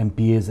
MPAs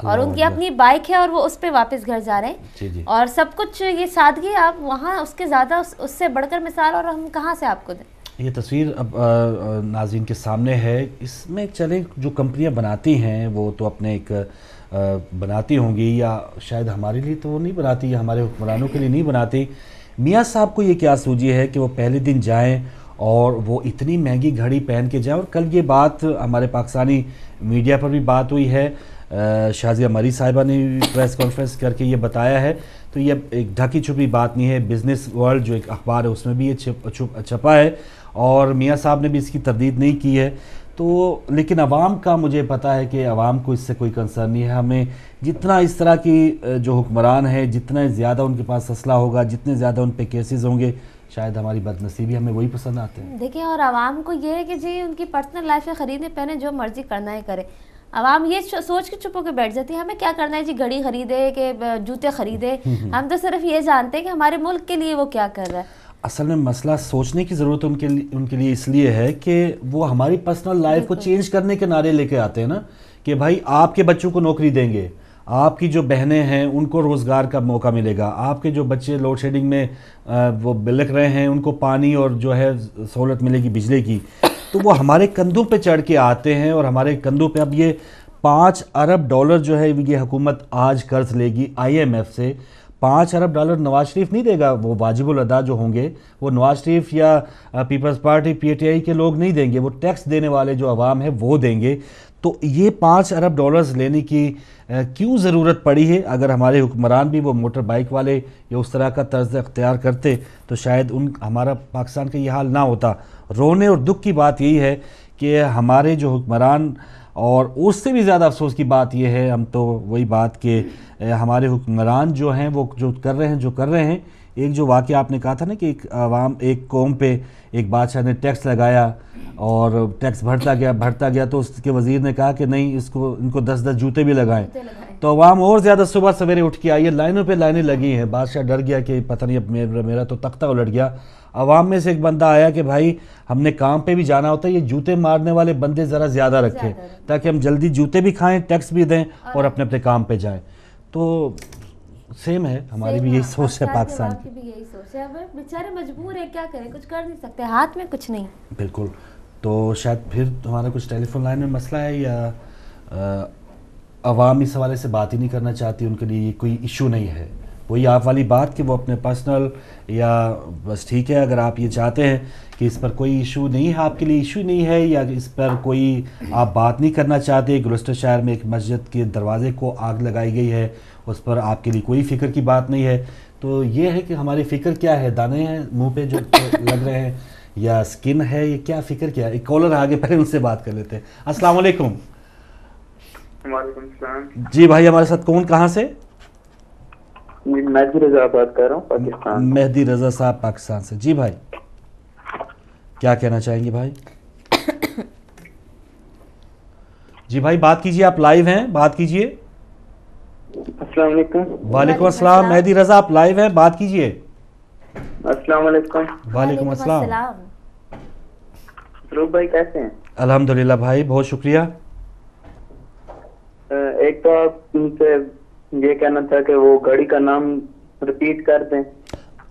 اور ان کی اپنی بائک ہے اور وہ اس پہ واپس گھر جا رہے ہیں اور سب کچھ یہ سادگی آپ وہاں اس کے زیادہ اس سے بڑھ کر مثال اور ہم کہاں سے آپ کو دیں. یہ تصویر اب ناظرین کے سامنے ہے. اس میں چلیں جو کمپنیاں بناتی ہیں وہ تو اپنے ایک بناتی ہوں گی یا شاید ہمارے لیے تو وہ نہیں بناتی یا ہمارے حکمرانوں کے لیے نہیں بناتی. میاں صاحب کو یہ کیا سوجی ہے کہ وہ پہلے دن جائیں اور وہ اتنی مہنگی گھڑی پہن کے جائیں. اور کل یہ بات ہمارے پاکستانی میڈیا پر بھی بات ہوئی ہے, شازیہ مری صاحبہ نے پریس کانفرنس کر کے یہ بتایا ہے. تو یہ ایک ڈھکی چھپی بات نہیں ہے. بزنس ورلڈ جو ایک اخبار ہے اس میں بھی یہ چھپا ہے اور میاں صاحب نے بھی اس کی تردید نہیں کی ہے. تو لیکن عوام کا مجھے پتا ہے کہ عوام کو اس سے کوئی کنسرن نہیں ہے. ہمیں جتنا اس طرح کی جو حکمران ہیں جتنا زیادہ ان کے پاس اسلحہ ہوگا, جتنے زیادہ ان پہ کیسز ہوں گے, شاید ہماری بد نصیبی ہمیں وہی پسند آتے ہیں. دیکھیں اور عوام کو یہ ہے کہ جی ان کی پرسنل لائف ہے, خریدنے پہنے جو مرضی کرنا ہے کرے. عوام یہ سوچ کے چپ ہو کے بیٹھ جاتی ہے ہمیں کیا کرنا ہے جی, گھڑی خریدے کہ جوتے خریدے. ہم تو صرف یہ جانتے ہیں کہ ہمارے ملک کے لیے وہ کیا کر رہا ہے. اصل میں مسئلہ سوچنے کی ضرورت ان کے لیے اس لیے ہے کہ وہ ہماری پرسنل لائف کو چینج کرنے کے نعرے لے کے آتے ہیں نا, کہ بھائی آپ کے بچوں کو نوکری دیں گے, آپ کی جو بہنیں ہیں ان کو روزگار کا موقع ملے گا, آپ کے جو بچے لوڈ شیڈنگ میں وہ بلک رہے ہیں ان کو پانی اور جو ہے سہولت ملے گی بجلی کی. تو وہ ہمارے کندھوں پہ چڑھ کے آتے ہیں اور ہمارے کندھوں پہ اب یہ $5 ارب جو ہے یہ حکومت آج قرض لے گی IMF سے. $5 ارب نواز شریف نہیں دے گا, وہ واجب الادا جو ہوں گے وہ نواز شریف یا پیپلز پارٹی PTI کے لوگ نہیں دیں گے, وہ ٹیکس دینے والے جو عوام ہے وہ دیں گے. تو یہ $5 ارب لینے کی کیوں ضرورت پڑی ہے؟ اگر ہمارے حکمران بھی وہ موٹر بائک والے یا اس طرح کا طرز اختیار کرتے تو شاید ہمارا پاکستان کا یہ حال نہ ہوتا. رونے اور دکھ کی بات یہی ہے کہ ہمارے جو حکمران, اور اس سے بھی زیادہ افسوس کی بات یہ ہے, ہم تو وہی بات کہ ہمارے حکمران جو ہیں وہ جو کر رہے ہیں. ایک جو واقعہ آپ نے کہا تھا نا کہ ایک قوم پہ ایک بادشاہ نے ٹیکس لگایا اور ٹیکس بڑھتا گیا تو اس کے وزیر نے کہا کہ نہیں ان کو 10 جوتے بھی لگائیں. تو عوام اور زیادہ صبح سویرے اٹھ کے آئی ہے, لائنوں پہ لائنیں لگی ہیں. بادشاہ ڈر گیا کہ پتہ نہیں اب میرا تو تختہ الٹ گیا. عوام میں سے ایک بندہ آیا کہ بھائی ہم نے کام پہ بھی جانا ہوتا ہے, یہ جوتے مارنے والے بندے ذرا زیادہ رکھیں تاکہ ہم جلدی جوتے بھی کھائیں, ٹیکس بھی دیں اور اپنے کام پہ جائیں. تو سیم ہے, ہماری بھی یہی سوچ ہے, پاکستان کی بھی یہی سوچ ہے. بیچارے مجبور ہیں, کیا کریں, کچھ کر نہیں سکتے, ہاتھ میں کچھ نہیں. بالکل. تو شاید پھر ہمارا کچھ ٹیلی فون لائن میں مسئلہ ہے یا عوام اس حوالے سے بات ہی نہیں کرنا چاہتی, ان کے لیے یہ کوئی ایشو نہیں ہے. وہی آپ والی بات کہ وہ اپنے پرسنل یا بس ٹھیک ہے, اگر آپ یہ چاہتے ہیں کہ اس پر کوئی ایشو نہیں ہے, آپ کے لیے ایشو نہیں ہے, یا اس پر کوئی آپ بات نہیں کرنا چاہتے. گلوسٹر شہر میں ایک مسجد کے دروازے کو آگ لگائی گئی ہے, اس پر آپ کے لیے کوئی فکر کی بات نہیں ہے. تو یہ ہے کہ ہماری فکر کیا ہے, دانے ہیں منہ پہ جو لگ رہے ہیں یا سکن ہے, یہ کیا فکر کیا ہے. ایک کالر آگے, پہلے ان سے بات کر لیتے ہیں. السلام علیکم. وعلیکم السلام. جی بھائی, ہمارے ساتھ کون, کہاں سے؟ مہدی رضا بات کر رہا ہوں, پاکستان. مہدی رضا صاحب پاکستان سے. جی بھائی, کیا کہنا چاہیں گے بھائی؟ جی بھائی بات کیجئے, آپ لائیو ہیں, بات کیجئے. السلام علیکم. وعلیکم السلام. مہدی رضا آپ لائیو ہیں, بات کیجئے. السلام علیکم. وعلیکم السلام. فروغ بھائی کیسے ہیں؟ الحمدللہ بھائی, بہت شکریہ. ایک تو آپ ان سے یہ کہنا تھا کہ وہ گھڑی کا نام ریپیٹ کر دیں.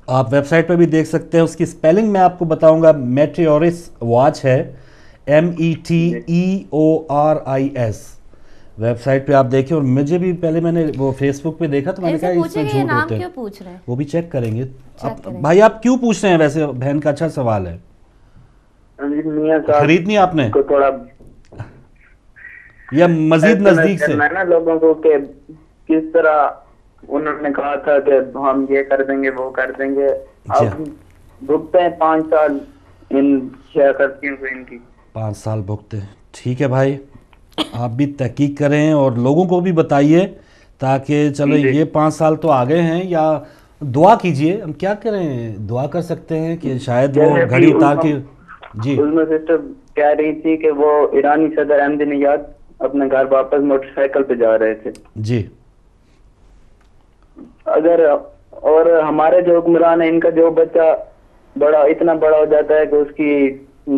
آپ ویب سائٹ پہ بھی دیکھ سکتے ہیں, اس کی سپیلنگ میں آپ کو بتاؤں گا. میٹیورس واچ ہے, METEORIS. ویب سائٹ پہ آپ دیکھیں. اور مجھے بھی پہلے میں نے وہ فیس بک پہ دیکھا تو میں نے کہا اس میں جھوٹ ہوتے ہیں, وہ بھی چیک کریں گے. بھائی آپ کیوں پوچھ رہے ہیں ویسے, بہن کا اچھا سوال ہے. خریدنی آپ نے تھوڑا یا مزید نزدیک سے نا لوگوں کو کہ کس طرح انہوں نے کہا تھا کہ ہم یہ کر دیں گے وہ کر دیں گے. اب بھگتے ہیں 5 سال ان شرکتیوں کو, ان کی 5 سال بھگتے ہیں. ٹھیک ہے بھائی, آپ بھی تحقیق کریں اور لوگوں کو بھی بتائیے تاکہ چلو یہ 5 سال تو آ گئے ہیں. یا دعا کیجئے, ہم کیا کریں, دعا کر سکتے ہیں کہ شاید وہ گھڑی اتار کے. جی علماء سسٹر کہہ رہی تھی کہ وہ ایرانی صدر احمدی نژاد اپنے گھر واپس موٹر سائیکل پہ جا رہے تھے. جی اگر اور ہمارے جو حکمران ہیں ان کا جو بچہ اتنا بڑا ہو جاتا ہے کہ اس کی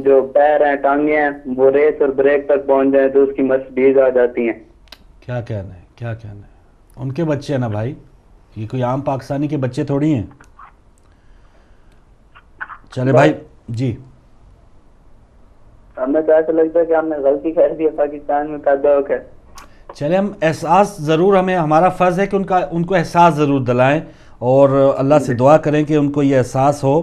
جو پیر ہیں, ٹانگیں ہیں, وہ ریس اور بریک تک پہنچ جائیں تو اس کی مسل بیز آ جاتی ہیں. کیا کہنا ہے, کیا کہنا ہے، ان کے بچے ہیں نا بھائی، یہ کوئی عام پاکستانی کے بچے تھوڑی ہیں. چلے بھائی جی. ہمیں تو ایسا لگتا ہے کہ ہم نے غلطی کر دی ہے پاکستان میں پیدا ہو کر. چلے ہم احساس ضرور، ہمارا فرض ہے کہ ان کو احساس ضرور دلائیں، اور اللہ سے دعا کریں کہ ان کو یہ احساس ہو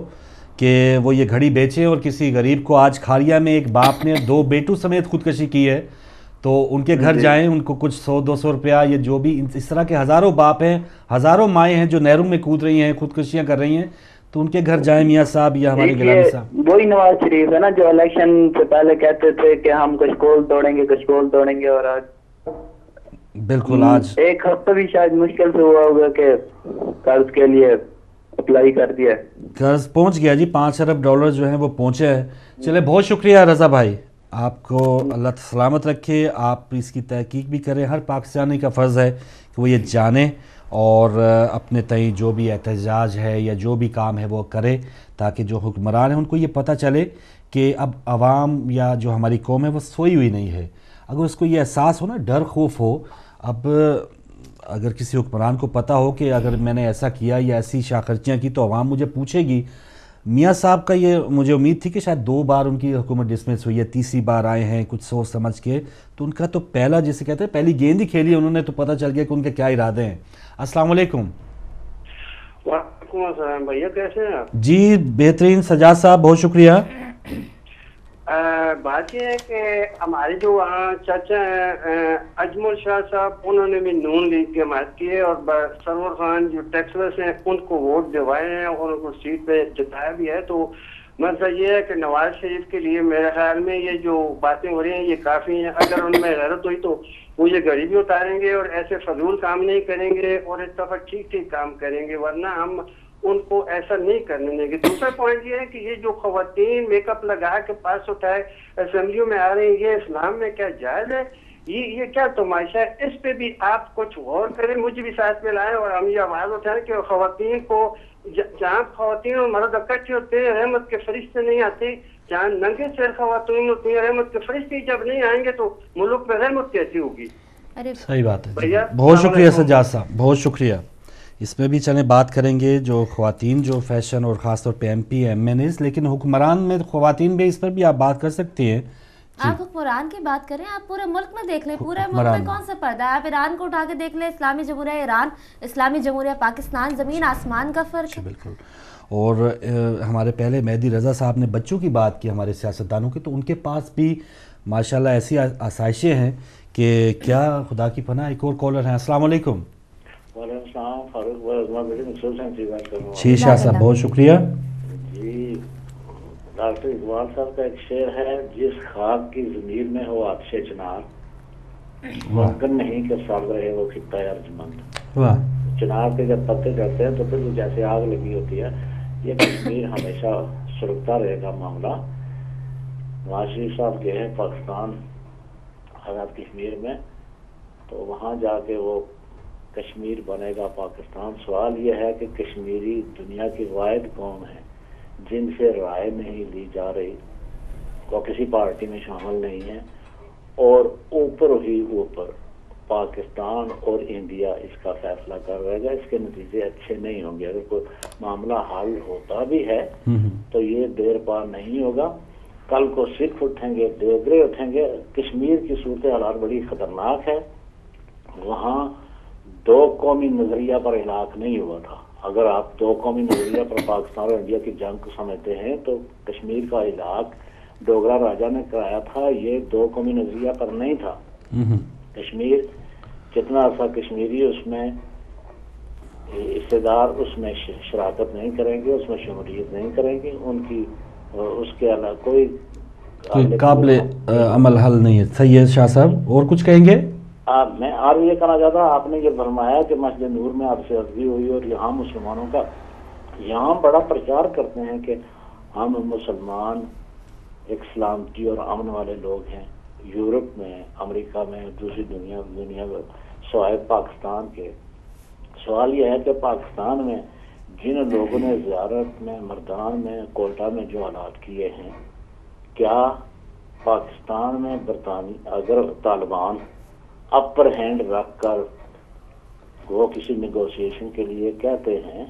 کہ وہ یہ گھڑی بیچیں. اور کسی غریب کو، آج کھاریا میں ایک باپ نے 2 بیٹوں سمیت خودکشی کی ہے، تو ان کے گھر جائیں، ان کو کچھ 100-200 روپیہ، یہ جو بھی اس طرح کے ہزاروں باپ ہیں، ہزاروں مائیں ہیں جو نہروں میں کود رہی ہیں، خودکشیاں کر رہی ہیں، تو ان کے گھر جائیں میاں صاحب یا ہمارے گیلانی صاحب. وہی نواز شریف ہے نا جو الیکشن سے پہلے کہتے تھے کہ ہم کشکول توڑیں گے، اور آج بالکل آج 1 ہفتہ بھی شاید مشکل سے ہوا ہوگا کہ قرض کے لیے اپلائی کر دیا. قرض پہنچ گیا جی، $5 ارب جو ہیں وہ پہنچے ہیں. چلے بہت شکریہ رضا بھائی، آپ کو اللہ سلامت رکھے. آپ اس کی تحقیق بھی کریں، ہر پاکستانی کا فرض ہے کہ وہ یہ جانے اور اپنے تئیں جو بھی احتجاج ہے یا جو بھی کام ہے وہ کرے، تاکہ جو حکمران ہیں ان کو یہ پتہ چلے کہ اب عوام یا جو ہماری قوم ہے وہ سوئی ہوئی نہیں ہے. اگر اس کو یہ احساس ہو نا، ڈر خوف ہو، اب اگر کسی حکمران کو پتہ ہو کہ اگر میں نے ایسا کیا یا ایسی شاخرچیاں کی تو عوام مجھے پوچھے گی. میاں صاحب کا یہ مجھے امید تھی کہ شاید 2 بار ان کی حکومت ڈسمس ہوئی ہے، تیسری بار آئے ہیں کچھ سوچ سمجھ کے، تو ان کا تو پہلا جسے کہتے ہیں پہلی گیند ہی کھیلی انہوں نے، تو پتہ چل گیا کہ ان کے کیا ارادے ہیں. السلام علیکم. وعلیکم السلام بھیا، کیسے ہیں آپ؟ جی بہترین سجاد صاحب، بہت شکریہ. بات یہ ہے کہ ہمارے جو چاچا ہیں اجمل شاہ صاحب، انہوں نے بھی نون لیگ کی حمایت کی ہے، اور سرور خان جو ٹیکسلس ہیں ان کو ووٹ دلوائے ہیں اور ان کو سیٹ پہ جتایا بھی ہے. تو مسئلہ یہ ہے کہ نواز شریف کے لیے میرے خیال میں یہ جو باتیں ہو رہی ہیں یہ کافی ہیں. اگر ان میں غیرت ہوئی تو وہ یہ غریبی اتاریں گے اور ایسے فضول کام نہیں کریں گے اور اس دفعہ ٹھیک کام کریں گے، ورنہ ہم ان کو ایسا نہیں کرنے دیں گے. دوسرا پوائنٹ یہ ہے کہ یہ جو خواتین میک اپ لگا کے پاس اٹھائے اسمبلیوں میں آ رہی ہیں، یہ اسلام میں کیا جائز ہے؟ یہ کیا تماشا ہے؟ اس پہ بھی آپ کچھ غور کریں، مجھے بھی ساتھ میں لائیں اور ہم یہ آواز اٹھائیں کہ خواتین کو، جہاں خواتین اور مرد اکٹھے ہوتے ہیں رحمت کے فرشتے نہیں آتے، جہاں ننگے سیر خواتین ہوتی ہیں رحمت کے فرشتے جب نہیں آئیں گے تو ملک میں رحمت کیسی ہوگی؟ صحیح بات ہے. بہت شکریہ سجاد صاحب، بہت شکریہ. اس میں بھی چلیں بات کریں گے جو خواتین جو فیشن اور خاص طور پہ MP MNAs، لیکن حکمران میں خواتین بھی اس پر بھی آپ بات کر سکتی ہیں. آپ حکمران کی بات کریں، آپ پورے ملک میں دیکھ لیں، پورے ملک میں کون سا پردہ ہے؟ آپ ایران کو اٹھا کے دیکھ لیں، اسلامی جمہوریہ ایران، اسلامی جمہوریہ پاکستان، زمین آسمان کا فرق ہے. بالکل. اور ہمارے پہلے مہدی رضا صاحب نے بچوں کی بات کی ہمارے سیاستدانوں کی، تو ان کے پاس بھی ماشاءاللہ ایسی آسائشیں ہیں کہ کیا خدا کی پناہ. ایک اور کالر ہیں. السلام علیکم. وعلیکم السلام. فاروق جی شاہ صاحب، بہت شکریہ. جی ڈاکٹر اقبال صاحب کا ایک شعر ہے، جس خاک کی ضمیر میں ہو آتش چنار، ممکن نہیں کہ سڑ رہے وہ خطہ ارجمند. چنار کے جب پتے چڑھتے ہیں تو پھر وہ جیسے آگ لگی ہوتی ہے. یہ کشمیر ہمیشہ سلگتا رہے گا معاملہ. نواز شریف صاحب گئے ہیں پاکستان آزاد کشمیر میں، تو وہاں جا کے وہ کشمیر بنے گا پاکستان. سوال یہ ہے کہ کشمیری دنیا کی واحد قوم ہے جن سے رائے نہیں لی جا رہی، وہ کسی پارٹی میں شامل نہیں ہے، اور اوپر ہی اوپر پاکستان اور انڈیا اس کا فیصلہ کر رہے گا. اس کے نتیجے اچھے نہیں ہوں گے. اگر کوئی معاملہ حل ہوتا بھی ہے تو یہ دیر پار نہیں ہوگا. کل کو سکھ اٹھیں گے، دیوگرے اٹھیں گے. کشمیر کی صورت حالات بڑی خطرناک ہے. وہاں 2 قومی نظریہ پر ہلاک نہیں ہوا تھا. اگر آپ 2 قومی نظریہ پر پاکستان اور انڈیا کی جنگ کو سمجھتے ہیں تو کشمیر کا ہلاک ڈوگرا راجا نے کرایا تھا، یہ 2 قومی نظریہ پر نہیں تھا. کشمیر جتنا عرصہ کشمیری اس میں حصے دار اس میں شراکت نہیں کریں گے، اس میں شمولیت نہیں کریں گے، ان کی اس کے علاوہ کوئی قابل عمل حل نہیں ہے. صحیح ہے شاہ صاحب، اور کچھ کہیں گے؟ میں اور یہ کہنا چاہتا ہوں، آپ نے یہ فرمایا کہ مسجد نور میں آپ سے عرضی ہوئی اور یہاں مسلمانوں کا یہاں بڑا پرچار کرتے ہیں کہ ہم مسلمان ایک سلامتی اور امن والے لوگ ہیں. یورپ میں، امریکہ میں، دوسری دنیا میں سوائے پاکستان کے. سوال یہ ہے کہ پاکستان میں جن لوگوں نے زیارت میں، مردان میں، کوئٹہ میں جو حالات کیے ہیں، کیا پاکستان میں برطانوی اگر طالبان اپر ہینڈ رکھ کر وہ کسی نیگوسیشن کے لیے کہتے ہیں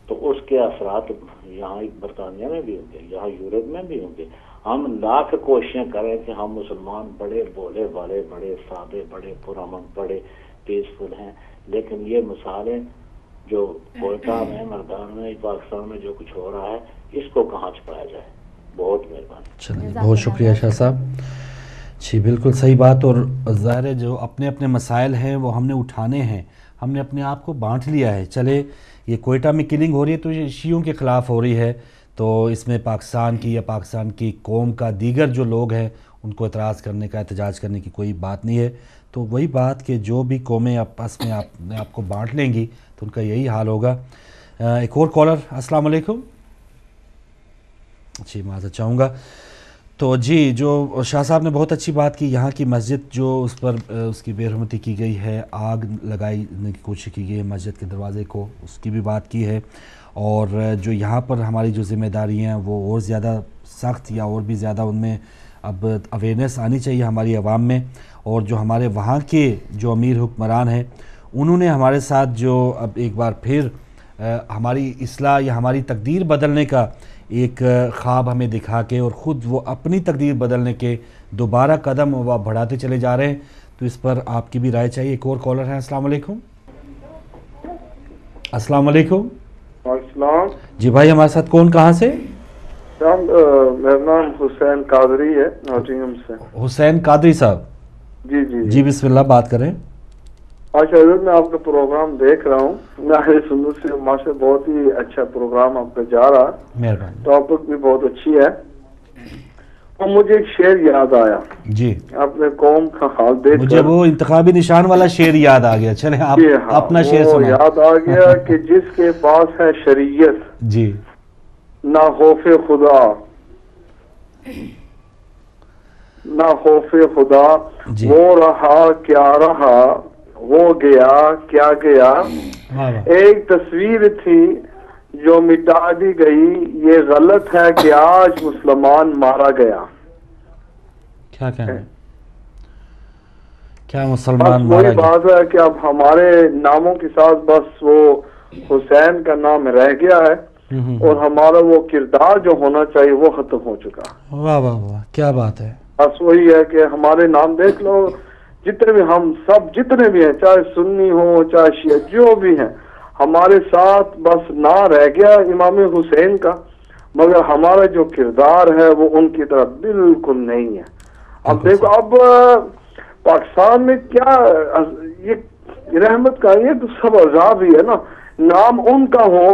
تو اس کے اثرات یہاں برطانیہ میں بھی ہوں گے, یہاں یورپ میں بھی ہوں گے. ہم لاکھ کوششیں کریں کہ ہم مسلمان بڑے بولے والے, بڑے سادے, بڑے پرامن, بڑے پیسفل ہیں, لیکن یہ مثالیں جو کوئٹہ میں, مردان میں, پاکستان میں جو کچھ ہو رہا ہے, اس کو کہاں چھپایا جائے. بہت مہربانی. چلیے بہت شکریہ شاہ صاحب. جی بالکل صحیح بات. اور ظاہر ہے جو اپنے اپنے مسائل ہیں وہ ہم نے اٹھانے ہیں, ہم نے اپنے آپ کو بانٹ لیا ہے. چلے یہ کوئٹہ میں کلنگ ہو رہی ہے تو یہ شیعوں کے خلاف ہو رہی ہے, تو اس میں پاکستان کی یا پاکستان کی قوم کا دیگر جو لوگ ہیں ان کو اعتراض کرنے کا, احتجاج کرنے کی کوئی بات نہیں ہے. تو وہی بات کہ جو بھی قومیں آپس میں آپ کو بانٹ لیں گی تو ان کا یہی حال ہوگا. ایک اور کالر. السلام علیکم. جی معذرت چاہوں گا. تو جی جو شاہ صاحب نے بہت اچھی بات کی, یہاں کی مسجد جو اس پر اس کی بے رحمتی کی گئی ہے, آگ لگانے کی کوشش کی گئی ہے مسجد کے دروازے کو, اس کی بھی بات کی ہے. اور جو یہاں پر ہماری جو ذمہ داری ہیں وہ اور زیادہ سخت یا اور بھی زیادہ ان میں اب اویئرنیس آنی چاہیے ہماری عوام میں. اور جو ہمارے وہاں کے جو امیر حکمران ہیں انہوں نے ہمارے ساتھ جو اب ایک بار پھر ہماری اصلاح یا ہماری تقدیر بدلنے کا ایک خواب ہمیں دکھا کے اور خود وہ اپنی تقدیر بدلنے کے دوبارہ قدم وہ بڑھاتے چلے جا رہے ہیں, تو اس پر آپ کی بھی رائے چاہیے. ایک اور کالر ہیں. السلام علیکم. السلام علیکم. السلام. جی بھائی ہمارے ساتھ کون, کہاں سے؟ میرا نام حسین قادری ہے, نوٹنگھم سے. حسین قادری صاحب. جی جی جی بسم اللہ, بات کریں. ماشاء اللہ میں آپ کا پروگرام دیکھ رہا ہوں, میں سنو سے ماشاء بہت ہی اچھا پروگرام آپ کا جا رہا. مہربانی. ٹاپک بھی بہت اچھی ہے. اور مجھے ایک شعر یاد آیا. جی اپنے قوم کا حال دیکھ مجھے وہ انتخابی نشان والا شعر یاد آ گیا. چلیں آپ اپنا شعر سنائیں. یاد آ گیا کہ جس کے پاس ہے شریعت جی نہ خوف خدا, نہ خوف خدا, وہ رہا کیا رہا, وہ گیا کیا گیا. ایک تصویر تھی جو مٹا دی گئی, یہ غلط ہے کہ آج مسلمان مارا گیا. کیا کہنا, کیا مسلمان مارا وہی بات ہے کہ اب ہمارے ناموں کے ساتھ بس وہ حسین کا نام رہ گیا ہے اور ہمارا وہ کردار جو ہونا چاہیے وہ ختم ہو چکا. واہ واہ واہ, کیا بات ہے. بس وہی ہے کہ ہمارے نام دیکھ لو, جتنے بھی ہم سب جتنے بھی ہیں, چاہے سنی ہو چاہے شیعہ, جو بھی ہیں, ہمارے ساتھ بس نہ رہ گیا امام حسین کا, مگر ہمارا جو کردار ہے وہ ان کی طرف بالکل نہیں ہے. اب دیکھو اب پاکستان میں کیا یہ رحمت کا یہ تو سب عذاب ہی ہے نا. نام ان کا ہو,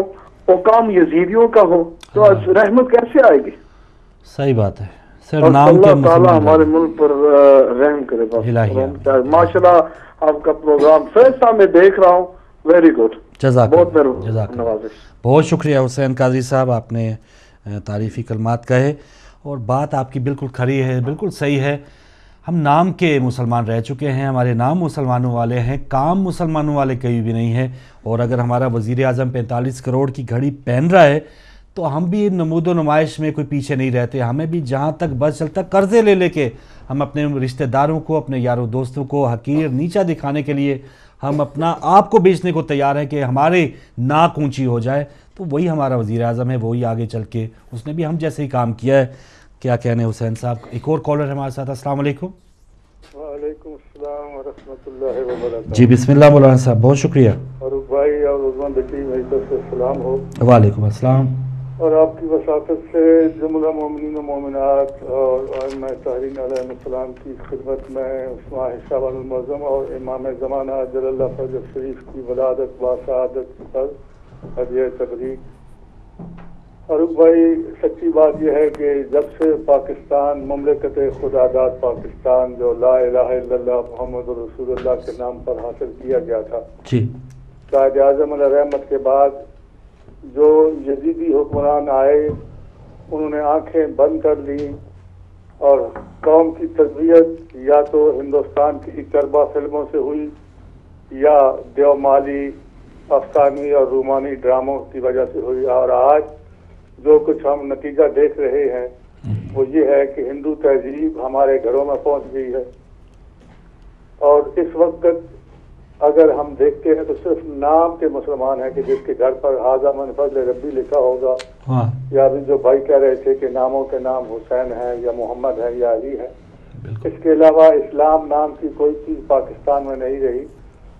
حکام یزیدیوں کا ہو, تو رحمت کیسے آئے گی. صحیح بات ہے. اللہ تعالیٰ ہمارے ملک پر رحم کرے. ماشاءاللہ آپ کا پروگرام فیصلہ میں دیکھ رہا ہوں, ویری گڈ. بہت شکریہ حسین قادری صاحب, آپ نے تعریفی کلمات کہے اور بات آپ کی بالکل کھری ہے, بالکل صحیح ہے. ہم نام کے مسلمان رہ چکے ہیں, ہمارے نام مسلمانوں والے ہیں, کام مسلمانوں والے کہیں بھی نہیں ہیں. اور اگر ہمارا وزیر اعظم 45 کروڑ کی گھڑی پہن رہا ہے تو ہم بھی نمود و نمائش میں کوئی پیچھے نہیں رہتے. ہمیں بھی جہاں تک بس چلتا قرضے لے کے ہم اپنے رشتہ داروں کو, اپنے یاروں دوستوں کو حقیر نیچا دکھانے کے لیے ہم اپنا آپ کو بیچنے کو تیار ہیں کہ ہمارے ناک اونچی ہو جائے. تو وہی ہمارا وزیر اعظم ہے, وہی آگے چل کے اس نے بھی ہم جیسے ہی کام کیا ہے. کیا کہنے حسین صاحب. ایک اور کالر ہے ہمارے ساتھ. السلام علیکم. وعلیکم السلام ورحمۃ اللہ وبرکاتہ. جی بسم اللہ مولانا صاحب, بہت شکریہ. فاروق بھائی اور عثمان بیٹی بھائی سے السلام ہو. وعلیکم السلام. اور آپ کی وساطت سے جملہ مومنین و مومنات اور ائمہ طاہرین علیہ السلام کی خدمت میں عثمان شعبان المعظم اور امام زمانہ اجل اللہ فرج شریف کی ولادت و سعادت پر ہدیہ تبریک. فاروق بھائی سچی بات یہ ہے کہ جب سے پاکستان مملکت خدا داد پاکستان جو لا الہ الا اللہ محمد رسول اللہ کے نام پر حاصل کیا گیا تھا, قائد اعظم علیہ رحمت کے بعد جو یزیدی حکمران آئے انہوں نے آنکھیں بند کر لی اور قوم کی تربیت یا تو ہندوستان کی چربا فلموں سے ہوئی یا دیومالی افسانی اور رومانی ڈراموں کی وجہ سے ہوئی. اور آج جو کچھ ہم نتیجہ دیکھ رہے ہیں وہ یہ ہے کہ ہندو تہذیب ہمارے گھروں میں پہنچ گئی ہے. اور اس وقت اگر ہم دیکھتے ہیں تو صرف نام کے مسلمان ہیں کہ جس کے گھر پر حاضہ من فضل ربی لکھا ہوگا، یا ابھی جو بھائی کہہ رہے تھے کہ ناموں کے نام حسین ہے یا محمد ہے یا علی ہے. اس کے علاوہ اسلام نام کی کوئی چیز پاکستان میں نہیں رہی.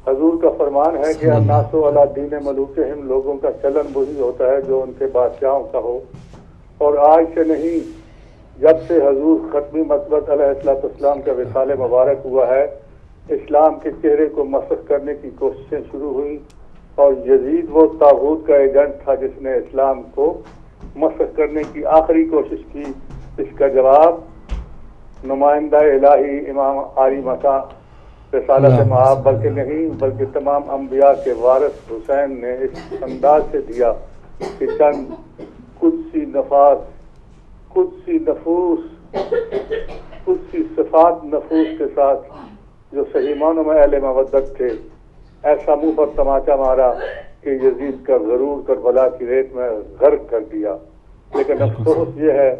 حضور کا فرمان ہے کہ الناس علی دین ملوکہم، لوگوں کا چلن وہی ہوتا ہے جو ان کے بادشاہوں کا ہو. اور آج سے نہیں، جب سے حضور ختمی مطبت علیہ السلام کا وصال مبارک ہوا ہے، اسلام کے چہرے کو مسخ کرنے کی کوششیں شروع ہوئی، اور یزید وہ طاغوت کا ایجنٹ تھا جس نے اسلام کو مسخ کرنے کی آخری کوشش کی. اس کا جواب نمائندہ الہی امام عالی مقام رسالت معاب بلکہ تمام انبیاء کے وارث حسین نے اس انداز سے دیا کہ چند قدسی صفات نفوس کے ساتھ جو صحیح معنوں میں اہل مودت تھے، ایسا منہ پر تماچا مارا کہ یزید کا غرور کربلا کی ریت میں غرق کر دیا. لیکن افسوس یہ ہے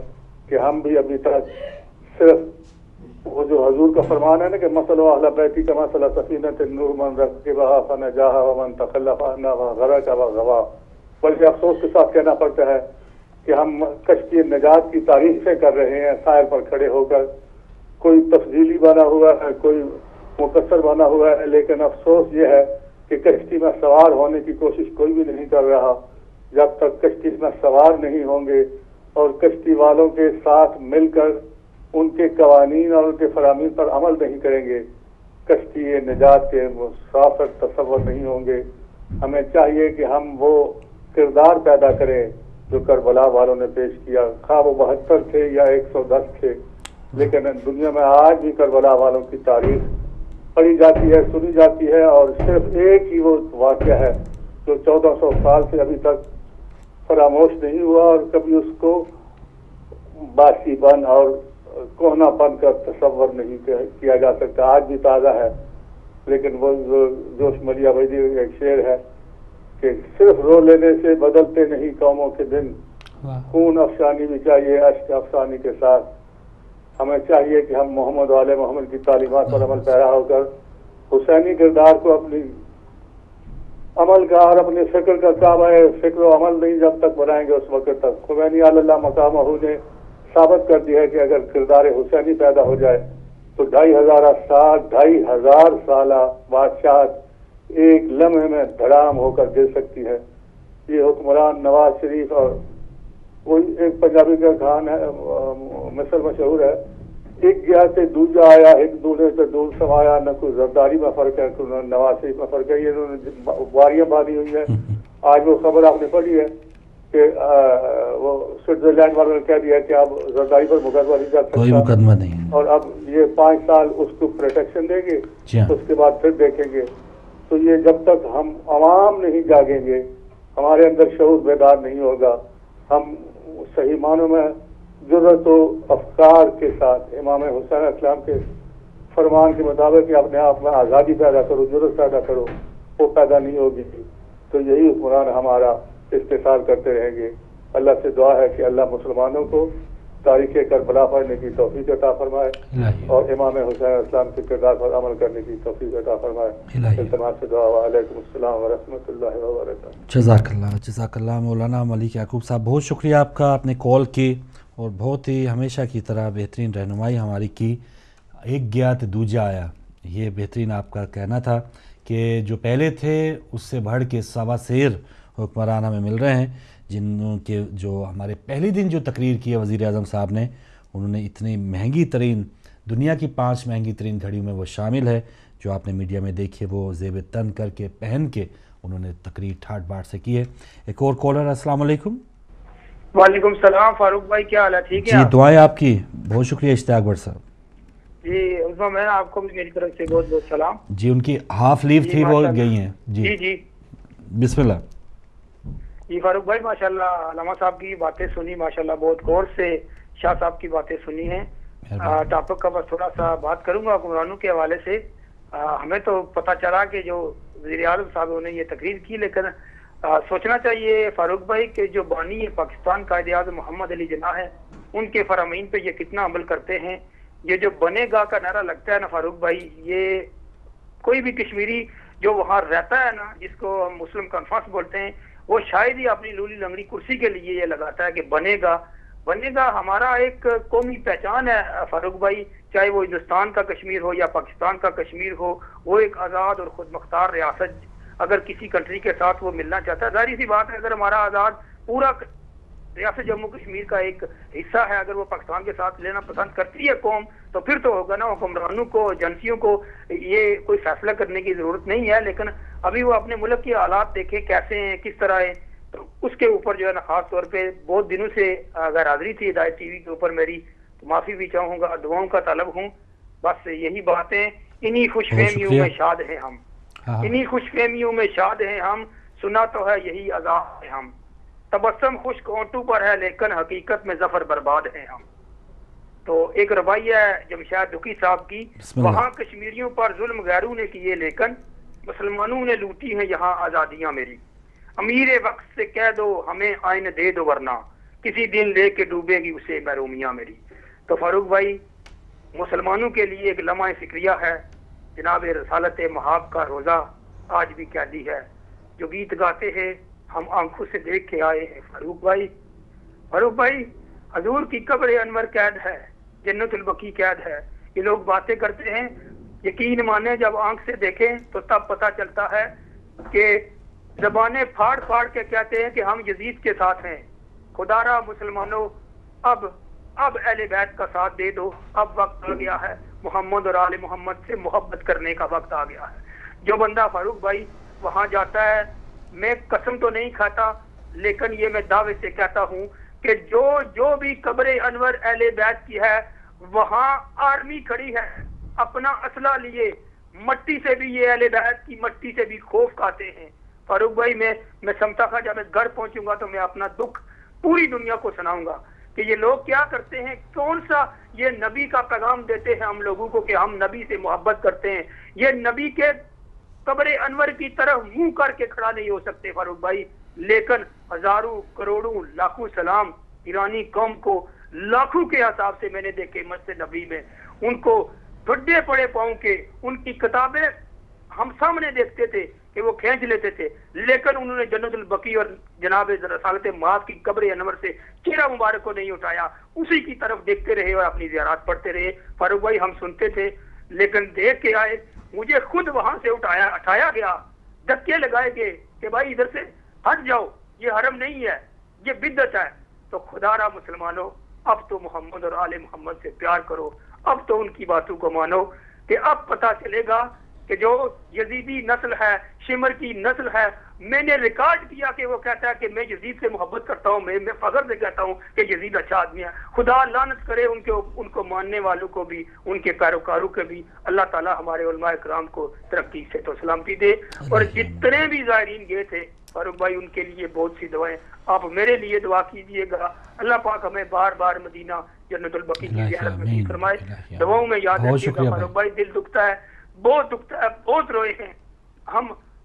کہ ہم بھی ابھی تک صرف وہ جو حضور کا فرمان ہے نا کہ مثل اہل بیتی کا مثل سفینۃ النور من رکبها فنجاها ومن تخلف عنها وغرق وغوا. بلکہ افسوس کے ساتھ کہنا پڑتا ہے کہ ہم کشتی نجات کی تعریفیں کر رہے ہیں ساحل پر کھڑے ہو کر. کوئی تفضیلی بنا ہوا ہے، کوئی مقصر بنا ہوا ہے، لیکن افسوس یہ ہے کہ کشتی میں سوار ہونے کی کوشش کوئی بھی نہیں کر رہا. جب تک کشتی میں سوار نہیں ہوں گے اور کشتی والوں کے ساتھ مل کر ان کے قوانین اور ان کے فرامین پر عمل نہیں کریں گے، کشتی نجات کے مسافر تصور نہیں ہوں گے. ہمیں چاہیے کہ ہم وہ کردار پیدا کریں جو کربلا والوں نے پیش کیا، خواہ وہ 72 تھے یا 110 تھے. لیکن دنیا میں آج بھی کربلا والوں کی تاریخ پڑھی جاتی ہے، سنی جاتی ہے، اور صرف ایک ہی وہ واقعہ ہے جو 1400 سال سے ابھی تک فراموش نہیں ہوا، اور کبھی اس کو باسی بن اور کوہنا پن کا تصور نہیں کیا جا سکتا. آج بھی تازہ ہے. لیکن وہ جوش ملیا بھائی ایک شعر ہے کہ صرف رو لینے سے بدلتے نہیں قوموں کے دن، خون افشانی بھی چاہیے اشک افشانی کے ساتھ. ہمیں چاہیے کہ ہم محمد والے محمد کی تعلیمات پر عمل پیرا ہو کر حسینی کردار کو اپنی عمل کا اور اپنے فکر کا کعبہ فکر و عمل نہیں جب تک بنائیں گے اس وقت تک. خمینی اللہ مقامہ نے ثابت کر دیا ہے کہ اگر کردار حسینی پیدا ہو جائے تو 2500 سالہ بادشاہت ایک لمحے میں دھڑام ہو کر گر سکتی ہے. یہ حکمران نواز شریف اور کوئی ایک پنجابی کا کہان ہے، مثل مشہور ہے، ایک گیا سے دوجا آیا، ایک دونے سے دور سمایا، نہ کوئی زرداری میں فرق ہے نواز شریف میں فرق ہے. یہ انہوں نے واریاں باندھی ہوئی ہے. آج وہ خبر آپ نے پڑھی ہے کہ وہ سوئٹزرلینڈ والوں نے کہہ دیا کہ اب زرداری پر مقدمہ نہیں کر سکتا، کوئی مقدمہ نہیں، اور اب یہ 5 سال اس کو پروٹیکشن دیں گے، اس کے بعد پھر دیکھیں گے. تو یہ جب تک ہم عوام نہیں جاگیں گے، ہمارے اندر شعور بیدار نہیں ہوگا، ہم صحیح معنوں میں جرأت و افکار کے ساتھ امام حسین اسلام کے فرمان کے مطابق کہ اپنے آپ میں آزادی پیدا کرو، جرأت پیدا کرو، وہ پیدا نہیں ہوگی. تو یہی حکمران ہمارا استحصال کرتے رہیں گے. اللہ سے دعا ہے کہ اللہ مسلمانوں کو تاریخ کربلا پڑھنے کی توفیق عطا فرمائے اور امام حسین اسلام کے کردار پر عمل کرنے کی توفیق عطا فرمائے. التماس سے دعا. وعلیکم السلام ورحمۃ اللہ وبرکاتہ. جزاک اللہ مولانا ملک یعقوب صاحب، بہت شکریہ آپ کا. آپ نے کال کی اور بہت ہی ہمیشہ کی طرح بہترین رہنمائی ہماری کی. ایک گیا تو دوجا آیا، یہ بہترین آپ کا کہنا تھا کہ جو پہلے تھے اس سے بڑھ کے سوا سیر حکمران ہمیں مل رہے ہیں، جن کے جو ہمارے پہلے دن جو تقریر کی ہے وزیر اعظم صاحب نے، انہوں نے اتنی مہنگی ترین دنیا کی 5 مہنگی ترین گھڑیوں میں وہ شامل ہے جو آپ نے میڈیا میں دیکھی، وہ زیب تن کر کے پہن کے انہوں نے تقریر ٹھاٹ باٹ سے کی ہے. ایک اور کالر. السلام علیکم. وعلیکم السلام فاروق بھائی، کیا حال ہے؟ ٹھیک ہے جی، دعائیں آپ کی. بہت شکریہ اشتیاق بٹ صاحب. جی عظما میں آپ کو بھی میری طرف سے بہت بہت سلام. جی ان کی ہاف لیو تھی، وہ گئی ہیں. جی جی بسم اللہ. جی فاروق بھائی ماشاءاللہ علامہ صاحب کی باتیں سنی، ماشاءاللہ بہت غور سے شاہ صاحب کی باتیں سنی ہیں. ٹاپک کا بس تھوڑا سا بات کروں گا حکمرانوں کے حوالے سے. ہمیں تو پتہ چلا کہ جو وزیر اعظم صاحب نے یہ تقریر کی، لیکن سوچنا چاہیے فاروق بھائی کہ جو بانی پاکستان قائد اعظم محمد علی جناح ہے، ان کے فرامین پہ یہ کتنا عمل کرتے ہیں. یہ جو بنے گا کا نعرہ لگتا ہے نا فاروق بھائی، یہ کوئی بھی کشمیری جو وہاں رہتا ہے نا، جس کو ہم مسلم کانفرنس بولتے ہیں، وہ شاید ہی اپنی لولی لنگڑی کرسی کے لیے یہ لگاتا ہے کہ بنے گا ہمارا ایک قومی پہچان ہے فاروق بھائی، چاہے وہ ہندوستان کا کشمیر ہو یا پاکستان کا کشمیر ہو، وہ ایک آزاد اور خود مختار ریاست اگر کسی کنٹری کے ساتھ وہ ملنا چاہتا ہے، ظاہر سی بات ہے اگر ہمارا آزاد پورا ریاست جموں کشمیر کا ایک حصہ ہے، اگر وہ پاکستان کے ساتھ لینا پسند کرتی ہے قوم، تو پھر تو ہوگا نا حکمرانوں کو، ایجنسیوں کو یہ کوئی فیصلہ کرنے کی ضرورت نہیں ہے، لیکن ابھی وہ اپنے ملک کے حالات دیکھیں کیسے ہیں، کس طرح ہیں، تو اس کے اوپر جو ہے نا خاص طور پہ بہت دنوں سے غیر حاضری تھی ہدایت ٹی وی کے اوپر میری، تو معافی بھی چاہوں گا، دعاؤں کا طالب ہوں، بس یہی باتیں، انہی خوش فہمیوں میں شاد ہیں ہم، انہی خوش فہمیوں میں شاد ہیں ہم، سنا تو ہے یہی عذاب ہے ہم، تبسم خشک ہونٹوں پر ہے لیکن حقیقت میں ظفر برباد ہیں ہم۔ تو ایک روایہ ہے جمشید دکھی صاحب کی، وہاں کشمیریوں پر ظلم غیروں نے کیے لیکن مسلمانوں نے لوٹی ہیں یہاں آزادیاں میری، امیر وقت سے کہہ دو ہمیں آئین دے دو ورنہ کسی دن لے کے ڈوبے گی اسے محرومیاں میری۔ تو فاروق بھائی، مسلمانوں کے لیے ایک لمحہ فکریہ ہے، جناب رسالت محاب کا روزہ آج بھی قیدی ہے، جو گیت گاتے ہیں ہم آنکھوں سے دیکھ کے آئے ہیں فاروق بھائی حضور کی قبر انور قید ہے، جنت البقیع قید ہے، یہ لوگ باتیں کرتے ہیں، یقین مانے جب آنکھ سے دیکھیں تو تب پتہ چلتا ہے کہ زبانیں پھاڑ پھاڑ کے کہتے ہیں کہ ہم یزید کے ساتھ ہیں، خدا را مسلمانوں اب اہل بیت کا ساتھ دے دو، اب وقت آ گیا ہے محمد اور آل محمد سے محبت کرنے کا وقت آ گیا ہے۔ جو بندہ فاروق بھائی وہاں جاتا ہے، میں قسم تو نہیں کھاتا لیکن یہ میں دعوے سے کہتا ہوں کہ جو بھی قبر انور اہل بیت کی ہے وہاں آرمی کھڑی ہے اپنا اسلحہ لیے، مٹی سے بھی یہ اہل بیت کی مٹی سے بھی خوف کھاتے ہیں۔ فاروق بھائی میں سمتا تھا جب میں گھر پہنچوں گا تو میں اپنا دکھ پوری دنیا کو سناؤں گا کہ یہ لوگ کیا کرتے ہیں، کون سا یہ نبی کا پیغام دیتے ہیں ہم لوگوں کو کہ ہم نبی سے محبت کرتے ہیں، یہ نبی کے قبر انور کی طرف منہ کر کے کھڑا نہیں ہو سکتے فاروق بھائی، لیکن ہزاروں کروڑوں لاکھوں سلام ایرانی قوم کو لاکھوں کے حساب سے میں نے دیکھے مسجد نبی میں، ان کو ڈھڈے پڑے پاؤں کے، ان کی کتابیں ہم سامنے دیکھتے تھے کہ وہ کھینچ لیتے تھے، لیکن انہوں نے جنت البقیع اور جناب رسالت محاب کی قبر انور سے چہرہ مبارک کو نہیں اٹھایا، اسی کی طرف دیکھتے رہے اور اپنی زیارات پڑھتے رہے۔ فاروق بھائی ہم سنتے تھے لیکن دیکھ کے آئے، مجھے خود وہاں سے اٹھایا گیا، دھکے لگائے گئے کہ بھائی ادھر سے ہٹ جاؤ، یہ حرم نہیں ہے، یہ بدعت ہے۔ تو خدا را مسلمانوں، اب تو محمد اور آل محمد سے پیار کرو، اب تو ان کی باتوں کو مانو، کہ اب پتہ چلے گا کہ جو یزیدی نسل ہے، شمر کی نسل ہے، میں نے ریکارڈ کیا کہ وہ کہتا ہے کہ میں یزید سے محبت کرتا ہوں، میں فخر سے کہتا ہوں کہ یزید اچھا آدمی ہے۔ خدا لعنت کرے ان کو ماننے والوں کو بھی، ان کے پیروکاروں کے بھی۔ اللہ تعالیٰ ہمارے علماء کرام کو ترقی سے تو سلامتی دے، اور جتنے بھی زائرین گئے تھے فاروق بھائی ان کے لیے بہت سی دعائیں، آپ میرے لیے دعا کیجئے گا، اللہ پاک ہمیں بار بار مدینہ جنت البقیع کی زیارت نصیب فرمائے۔ دعاؤں میں یاد رکھیے گا فاروق بھائی، دل دکھتا ہے، بہت دکھتا ہے، بہت روئے ہیں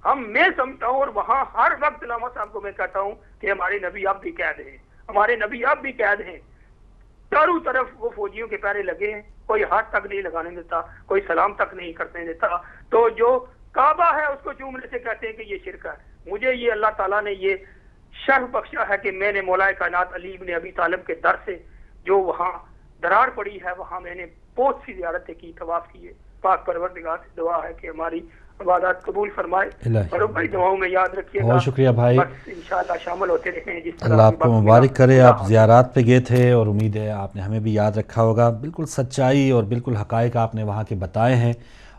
ہم میں سمجھتا ہوں، اور وہاں ہر وقت علامہ صاحب کو میں کہتا ہوں کہ ہمارے نبی اب بھی قید ہیں، ہمارے نبی اب بھی قید ہیں، چاروں طرف وہ فوجیوں کے پیرے لگے ہیں، کوئی ہاتھ تک نہیں لگانے دیتا، کوئی سلام تک نہیں کرنے دیتا، تو جو کعبہ ہے اس کو چومنے سے کہتے ہیں کہ یہ شرک ہے۔ مجھے یہ اللہ تعالیٰ نے یہ شرف بخشا ہے کہ میں نے مولا کائنات علی ابن ابی طالب کے در سے جو وہاں درار پڑی ہے، وہاں میں نے بہت سی زیارتیں کی، طواف کیے۔ پاک پروردگار سے دعا ہے کہ ہماری عبادات قبول فرمائے، اور بھائی دعاؤں میں یاد رکھیے گا۔ بہت شکریہ بھائی، انشاءاللہ شامل ہوتے رہیں جس طرح۔ اللہ آپ کو مبارک کرے، آپ زیارات پہ گئے تھے اور امید ہے آپ نے ہمیں بھی یاد رکھا ہوگا۔ بالکل سچائی اور بالکل حقائق آپ نے وہاں کے بتائے ہیں،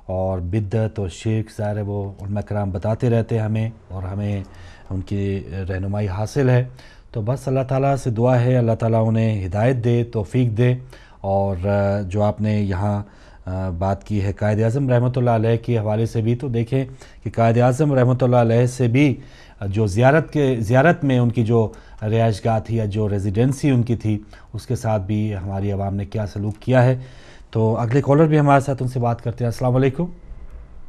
اور بدعت اور شرک ظاہر ہے وہ علماء کرام بتاتے رہتے ہیں ہمیں، اور ہمیں ان کی رہنمائی حاصل ہے۔ تو بس اللہ تعالیٰ سے دعا ہے اللہ تعالیٰ انہیں ہدایت دے، توفیق دے، اور جو آپ نے یہاں بات کی ہے قائد اعظم رحمۃ اللہ علیہ کے حوالے سے بھی، تو دیکھیں کہ قائد اعظم رحمۃ اللہ علیہ سے بھی جو زیارت میں ان کی جو رہائش گاہ تھی یا جو ریزیڈنسی ان کی تھی، اس کے ساتھ بھی ہماری عوام نے کیا سلوک کیا ہے۔ تو اگلے کالر بھی ہمارے ساتھ، ان سے بات کرتے ہیں۔ السلام علیکم۔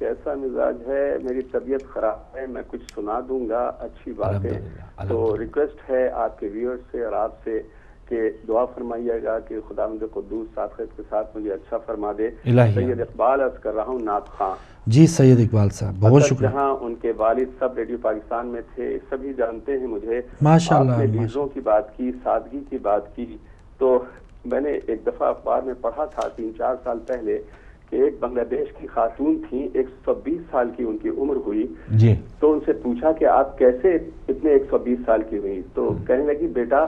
کیسا مزاج ہے؟ میری طبیعت خراب ہے، میں کچھ سنا دوں گا اچھی باتیں. تو ریکویسٹ ہے آپ کے ویورز سے اور آپ سے کہ دعا فرمائیے گا کہ خداوند قدوس ساتھ کے ساتھ مجھے اچھا فرما دے. سید اقبال عرض کر رہا ہوں، نعت خواں. جی سید اقبال صاحب بہت شکریہ. جہاں ان کے والد سب ریڈیو پاکستان میں تھے، سبھی جانتے ہیں مجھے. ماشاءاللہ. آپ نے لیڈروں کی بات کی، سادگی کی بات کی. تو میں نے ایک دفعہ اخبار میں پڑھا تھا 3-4 سال پہلے کہ ایک بنگلہ دیش کی خاتون تھیں، 120 سال کی ان کی عمر ہوئی. جی. تو ان سے پوچھا کہ آپ کیسے اتنے 120 سال کی ہوئی؟ تو کہنے لگی بیٹا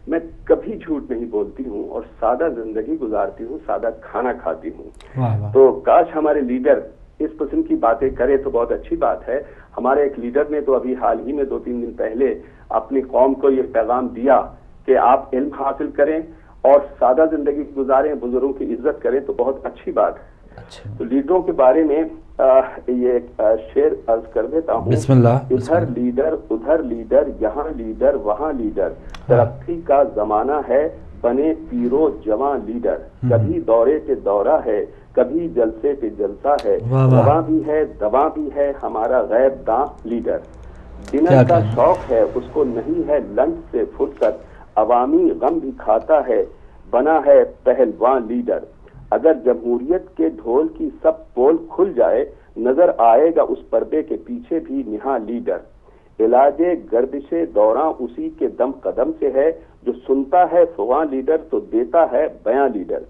میں کبھی جھوٹ نہیں بولتی ہوں اور سادہ زندگی گزارتی ہوں، سادہ کھانا کھاتی ہوں. تو کاش ہمارے لیڈر اس قسم کی باتیں کرے تو بہت اچھی بات ہے. ہمارے ایک لیڈر نے تو ابھی حال ہی میں 2-3 دن پہلے اپنی قوم کو یہ پیغام دیا کہ آپ علم حاصل کریں اور سادہ زندگی گزاریں، بزرگوں کی عزت کریں، تو بہت اچھی بات ہے. تو لیڈروں کے بارے میں یہ شعر عرض کر دیتا ہوں. بسم اللہ. ادھر لیڈر ادھر لیڈر، یہاں لیڈر وہاں لیڈر، ترقی کا زمانہ ہے بنے پیرو جوان لیڈر. کبھی دورے پہ دورہ ہے، کبھی جلسے پہ جلسہ ہے، دوا بھی ہے دوا بھی ہے ہمارا غیب داں لیڈر. ڈنر کا شوق ہے اس کو نہیں ہے لنچ سے فرصت، عوامی غم بھی کھاتا ہے بنا ہے پہلوان لیڈر. اگر جمہوریت کے ڈھول کی سب پول کھل جائے، نظر آئے گا اس پردے کے پیچھے بھی نہاں لیڈر. علاج گردش دوراں اسی کے دم قدم سے ہے، جو سنتا ہے فغاں لیڈر تو دیتا ہے بیاں لیڈر.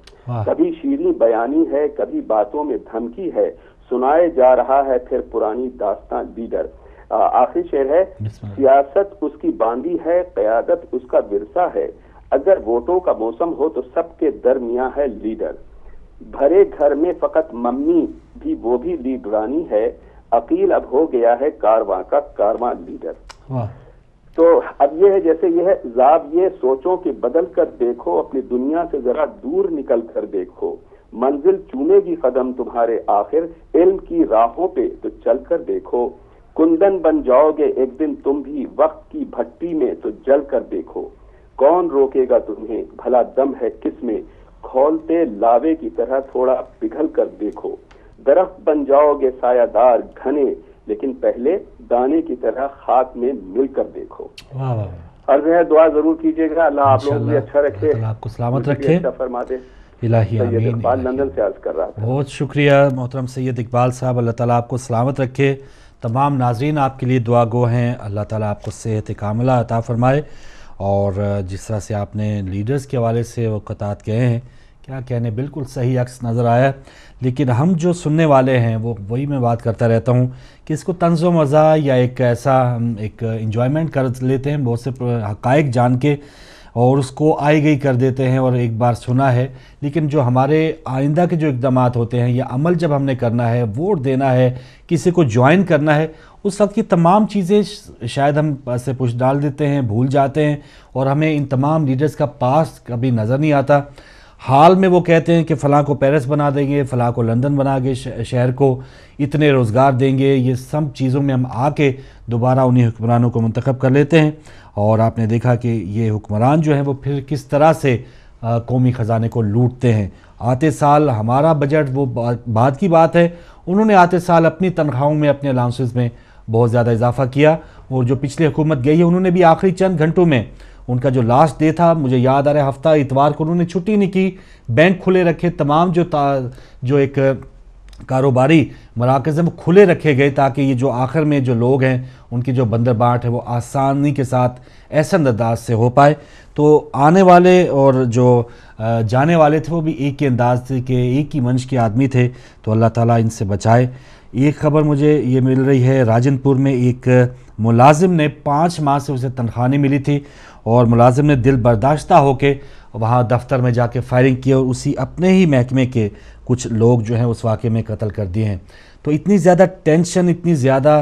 کبھی شیریں بیانی ہے، کبھی باتوں میں دھمکی ہے، سنائے جا رہا ہے پھر پرانی داستان لیڈر. آخری شعر ہے، سیاست اس کی باندھی ہے، قیادت اس کا ورثہ ہے، اگر ووٹوں کا موسم ہو تو سب کے درمیاں ہے لیڈر. بھرے گھر میں فقط ممی بھی وہ بھی لیڈرانی ہے، عقیل اب ہو گیا ہے کارواں کا کارواں لیڈر. تو اب یہ ہے جیسے یہ ہے زاویے سوچوں کے بدل کر دیکھو، اپنی دنیا سے ذرا دور نکل کر دیکھو، منزل چومے گی قدم تمہارے آخر، علم کی راہوں پہ تو چل کر دیکھو. کندن بن جاؤ گے ایک دن تم بھی وقت کی بھٹی میں تو جل کر دیکھو. کون روکے گا تمہیں بھلا دم ہے کس میں، کھولتے لاوے کی طرح تھوڑا پگھل کر دیکھو. درخت بن جاؤ گے سایہ دار گھنے، لیکن پہلے دانے کی طرح خاک میں مل کر دیکھو. عرض ہے دعا ضرور کیجیے گا. اللہ آپ لوگوں کو اچھا رکھے، آپ کو سلامت رکھے، اچھا فرما دے. الہی آمین. سید اقبال لندن سے عرض کر رہا تھا. بہت شکریہ محترم سید اقبال صاحب. اللہ تعالیٰ آپ کو سلامت رکھے. تمام ناظرین آپ کے لیے دعا گو ہیں. اللہ تعالیٰ آپ کو صحت کاملہ عطا فرمائے. اور جس طرح سے آپ نے لیڈرز کے حوالے سے وہ قطعات کہے ہیں، کیا کہنے، بالکل صحیح عکس نظر آیا. لیکن ہم جو سننے والے ہیں وہ وہی میں بات کرتا رہتا ہوں کہ اس کو طنز و مزاح یا ایک ایسا ہم ایک انجوائمنٹ کر لیتے ہیں بہت سے حقائق جان کے، اور اس کو آئی گئی کر دیتے ہیں اور ایک بار سنا ہے. لیکن جو ہمارے آئندہ کے جو اقدامات ہوتے ہیں یا عمل جب ہم نے کرنا ہے، ووٹ دینا ہے، کسی کو جوائن کرنا ہے، اس وقت کی تمام چیزیں شاید ہم سے پوچھ ڈال دیتے ہیں، بھول جاتے ہیں، اور ہمیں ان تمام لیڈرز کا پاس کبھی نظر نہیں آتا. حال میں وہ کہتے ہیں کہ فلاں کو پیرس بنا دیں گے، فلاں کو لندن بنا گے، شہر کو اتنے روزگار دیں گے. یہ سب چیزوں میں ہم آ کے دوبارہ انہی حکمرانوں کو منتخب کر لیتے ہیں. اور آپ نے دیکھا کہ یہ حکمران جو ہیں وہ پھر کس طرح سے قومی خزانے کو لوٹتے ہیں. آتے سال ہمارا بجٹ وہ بعد کی بات ہے، انہوں نے آتے سال اپنی تنخواہوں میں، اپنے الاؤنسز میں بہت زیادہ اضافہ کیا. اور جو پچھلی حکومت گئی ہے انہوں نے بھی آخری چند گھنٹوں میں، ان کا جو لاسٹ ڈے تھا مجھے یاد آ رہا ہے ہفتہ اتوار کو، انہوں نے چھٹی نہیں کی، بینک کھلے رکھے، تمام جو ایک کاروباری مراکز ہیں وہ کھلے رکھے گئے تاکہ یہ جو آخر میں جو لوگ ہیں ان کی جو بندر بانٹ ہے وہ آسانی کے ساتھ احسن انداز سے ہو پائے. تو آنے والے اور جو جانے والے تھے وہ بھی ایک ہی انداز تھے کہ ایک ہی منش کے آدمی تھے. تو اللہ تعالیٰ ان سے بچائے. ایک خبر مجھے یہ مل رہی ہے، راجن پور میں ایک ملازم نے 5 ماہ سے اسے تنخواہ نہیں ملی تھی، اور ملازم نے دل برداشتہ ہو کے وہاں دفتر میں جا کے فائرنگ کی اور اسی اپنے ہی محکمے کے کچھ لوگ جو ہیں اس واقعے میں قتل کر دیے ہیں. تو اتنی زیادہ ٹینشن، اتنی زیادہ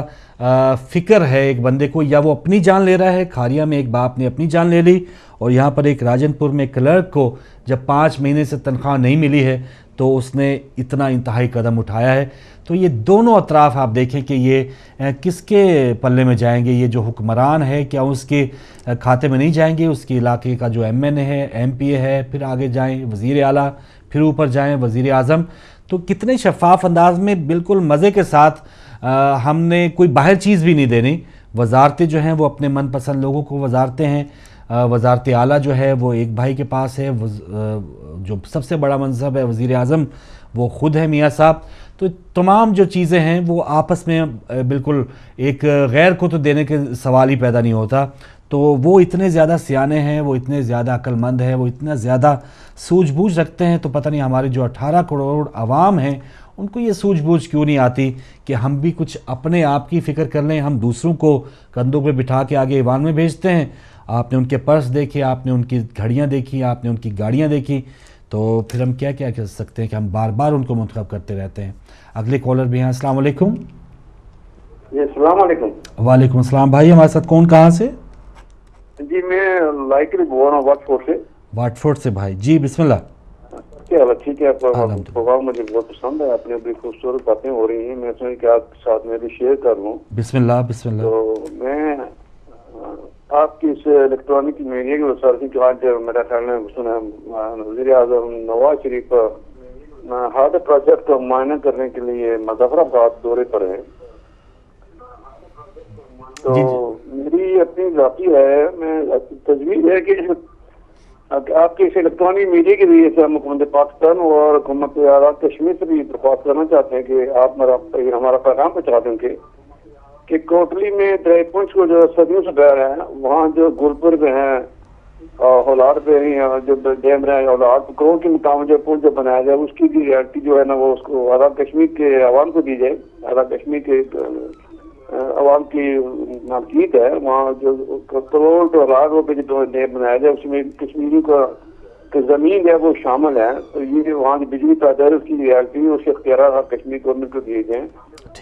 فکر ہے ایک بندے کو، یا وہ اپنی جان لے رہا ہے. کھاریا میں ایک باپ نے اپنی جان لے لی، اور یہاں پر ایک راجن پور میں کلرک کو جب 5 مہینے سے تنخواہ نہیں ملی ہے تو اس نے اتنا انتہائی قدم اٹھایا ہے. تو یہ دونوں اطراف آپ دیکھیں کہ یہ کس کے پلے میں جائیں گے. یہ جو حکمران ہے کیا اس کے کھاتے میں نہیں جائیں گے؟ اس کے علاقے کا جو ایم این اے ہے، ایم پی اے ہے، پھر آگے جائیں وزیر اعلیٰ، پھر اوپر جائیں وزیر اعظم. تو کتنے شفاف انداز میں بالکل مزے کے ساتھ ہم نے کوئی باہر چیز بھی نہیں دینی. وزارتیں جو ہیں وہ اپنے من پسند لوگوں کو وزارتیں ہیں. وزارت اعلیٰ جو ہے وہ ایک بھائی کے پاس ہے, جو سب سے بڑا منصب ہے وزیر اعظم وہ خود ہے میاں صاحب. تو تمام جو چیزیں ہیں وہ آپس میں بالکل ایک غیر کو تو دینے کے سوال ہی پیدا نہیں ہوتا. تو وہ اتنے زیادہ سیانے ہیں, وہ اتنے زیادہ عقل مند ہیں, وہ اتنا زیادہ سوجھ بوجھ رکھتے ہیں. تو پتہ نہیں ہمارے جو 18 کروڑ عوام ہیں ان کو یہ سوجھ بوجھ کیوں نہیں آتی کہ ہم بھی کچھ اپنے آپ کی فکر کر لیں. ہم دوسروں کو کندھوں پہ بٹھا کے آگے ایوان میں بھیجتے ہیں. آپ نے ان کے پرس دیکھے, آپ نے ان کی گھڑیاں دیکھی, آپ نے ان کی گاڑیاں دیکھی, تو پھر ہم کیا کیا کر سکتے ہیں کہ ہم بار بار ان کو منتخب کرتے رہتے ہیں. اگلے کالر بھی ہیں. السلام علیکم. جی السلام علیکم. وعلیکم السلام. بھائی ہمارے ساتھ کون کہاں سے؟ جی میں لائکلی بول رہا ہوں واٹ فورٹ سے. واٹ فورٹ سے بھائی جی بسم اللہ. کیا حال ہے؟ ٹھیک ہے. پروگرام مجھے بہت پسند ہے, اپنی بڑی خوبصورت باتیں ہو رہی ہیں, میں سوچا کہ آپ کے ساتھ میں بھی شیئر کر لوں. بسم اللہ بسم اللہ. تو میں آپ کی اس الیکٹرانک میڈیا کی وسائل سے آج میرا خیال میں سنا وزیر اعظم نواز شریف ہارڈ پروجیکٹ کا معائنہ کرنے کے لیے مظفر آباد دورے پر ہیں. تو میری اپنی ذاتی ہے, میں تجویز ہے کہ آپ کے اس الیکٹرانک میڈیا کے ذریعے سے ہم حکومت پاکستان اور حکومت آزاد کشمیر سے بھی درخواست کرنا چاہتے ہیں کہ آپ ہمارا پیغام پہنچا دیں کہ کوٹلی میں درائی پنچ کو جو صدیوں سے بہ رہے ہیں, وہاں جو گلپور پہ ہیں, ہولار پہ ہیں, جو ڈیم رہے ہیں ہولار کروڑ کے مقام جو پل جو بنایا جائے اس کی ریالٹی جو ہے نا وہ اس کو آزاد کشمیر کے عوام کو دی جائے. آزاد کشمیر کے عوام کی ملکیت ہے, وہاں جو کروڑ تو لاکھ روپے جو ڈیم بنایا جائے اس میں کشمیریوں کا زمین ہے وہ شامل ہے. تو یہ وہاں کی بجلی پیدا ہے اس کی ریالٹی اس کے اختیارات کشمیر گورنمنٹ کو دیے جائیں.